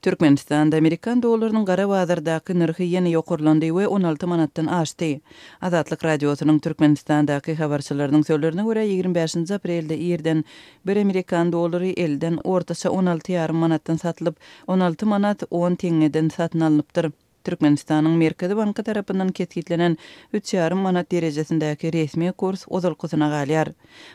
Türkmenistanda Amerikan dollarynyň gara bazardaky narhy ýene ýokurlandy we 16 manatdan aşdy. Azatlyk radiosynyň Türkmenistandaky habarçylarynyň sözlerine görä 25 aprelde ýerden bir Amerikan dollary elden ortaça 16,5 manatdan satılıp 16 manat 10 teňeden satyn alınıpdyr. Türkmenistanyň Merkezi Banky tarapyndan ketgitlenen 3,5 manat derejesindäki resmi kurs ozalkysyna galýar.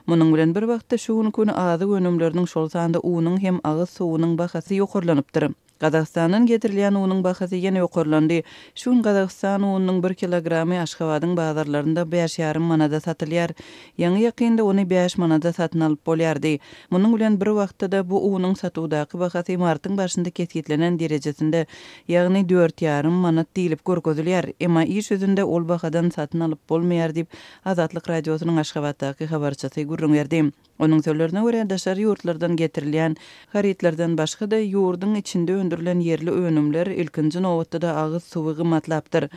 Munyň bilen bir wagtda şu günkü azy önümleriniň şol sanda unyň hem agyz suwunyň bahasy ýokurlanypdyr. Gazakstanyň getirilýän unyň bahasy ýene ýokurlandy. Şun Gazakstany unyň 1 kilogramy Aşgabatyň bazarlarynda 5,5 manada satylýar. Ýaňy ýakynda ony 5 manada satyn alyp bolýardy. Munyň bilen bir wagtda bu unyň satuwdaky bahasy martyň başynda ketgitlenen derejesinde, ýagny 4,5 manat diýilip görkezilýär. Emma iş özünde ol bahadan satyn alyp bolmaýar diýip Azatlyk radiosynyň Aşgabatdaky habarçysy gurrun berdi. Onun sözlerine göre daşary ýurtlardan getirilýän haritlerden başga da ýurdun içinde öndürilen yerli önümler ilkinji nowatda da agyz suwy gymmatlapdyr.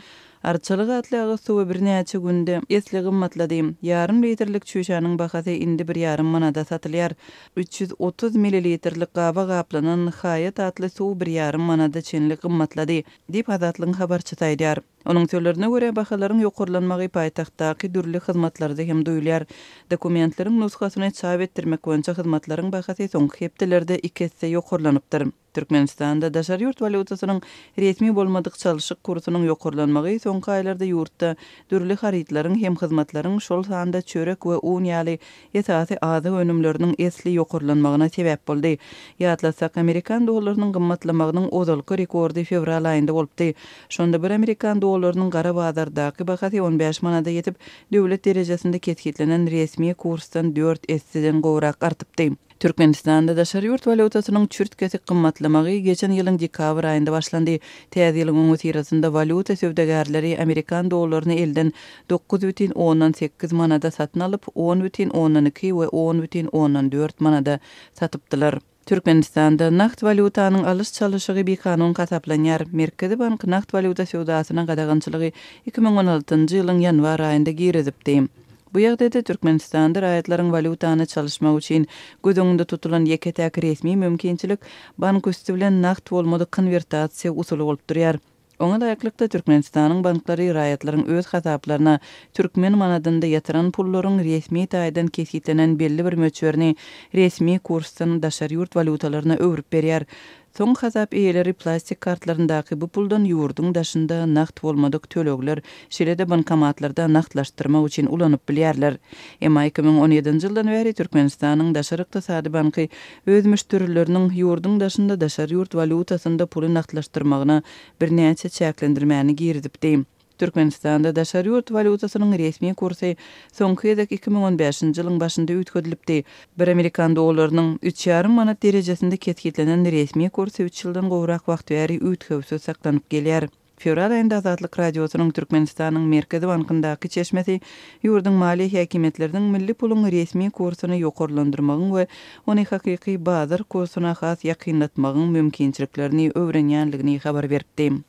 Arçalyk atly agyz suwy bir näçe günde esli gymmatlady. Yarım litrlik çüşanyň bahasy indi 1,5 manada satylýar. 330 ml gaba gaplanan Hayat atly suw 1,5 manada çenli gymmatlady diýip Azatlyň habarçysy aýdýar. Onun sözlerine göre bahalaryň ýokurlanmagy paýtagtdaky dürli hyzmatlarda hem duýulýar. Dokumentleriň nusgasyny çap etdirmek boýunça hyzmatlaryň bahasy soňky hepdelerde 2 hisse ýokurlanypdyr. Türkmenistanda daşary ýurt valutasynyň resmi bolmadyk çalyşyk kursunyň ýokurlanmagy soňky aýlarda ýurtda dürli haritlaryň hem hyzmatlaryň şol sanda çörek we un ýaly ýetäsi azy önümleriniň esli ýokurlanmagyna sebäp boldy. Ýatlasak Amerikan dollarynyň gymmatlamagynyň ozalky rekordy fevral aýynda bolupdy. Şonda bir Amerikan dollarynyň gara bazardaky bahasy 15 manada ýetip, döwlet derejesinde ketgitlenen resmi kursdan 4 hisseden gowrak artypdy. Türkmenistanda daşary ýurt valutasynyň çürtkesi gymmatlamagy geçen ýylyň dekabr aýynda başlandy. Täze ýylyň öňütirasynda valuta sewdegärleri Amerikan dollaryny elden 9,8 manada satyn alyp 10,2 we 10,4 manada satypdylar. Türkmenistanda nakt valutanyň alys çalyşygy bir kanun hasaplanýar. Merkezi Bank nakt valuta sewdasyna gadagançylygy 2016-njy ýylyň ýanwar aýynda girizipdi. Bu ýagdaýda Türkmenistanda raýatlaryň valutany çalışmak üçin gözüňde tutulan ýeketäk resmi mümkinçilik bank üstü bilen nakt bolmady konvertasiýa usuly bolup durýar. Oňa daýaklykda Türkmenistanyň banklary raýatlaryň öz hasaplaryna türkmen manadynda ýatyran pullaryň resmi taýdan kesgitlenen belli bir möçberini resmi kursdan daşary ýurt valutalaryna öwrüp berýär. Soň hasap eýeleri plastik kartlaryndaky bu puldan ýurdun daşynda nakt bolmadyk tölegler şeýle-de bankomatlarda naktlaşdyrmak üçin ulanyp bilýärler. Emma 2017-nji ýyldan beri Türkmenistanyň daşary ykdysady banky öz müşterileriniň ýurdun daşynda daşary ýurt valutasynda puly naktlaşdyrmagyna bir näçe çäklendirmäni girizipdi. Türkmenistanda daşary ýurt valutasynyň resmi kursy soňky ýylda 2015-nji ýylyň başynda üýtgedilepdi. Bir Amerikan dollarynyň 3,5 manat derejesinde ketgitlenen resmi kursy 3 ýyldan gowrak wagt bäri üýtgebsiz saklanyp gelýär. Fevral aýynda Azatlyk radiosynyň Türkmenistanyň Merkezi Bankyndaky çeşmesi ýurdun mali häkimetleriniň milli puluň resmi kursyny ýokurlandyrmagyň we ony hakyky bazar kursyna has ýakynlatmagyň mümkinçiliklerini öwrenýänligini habar berdi.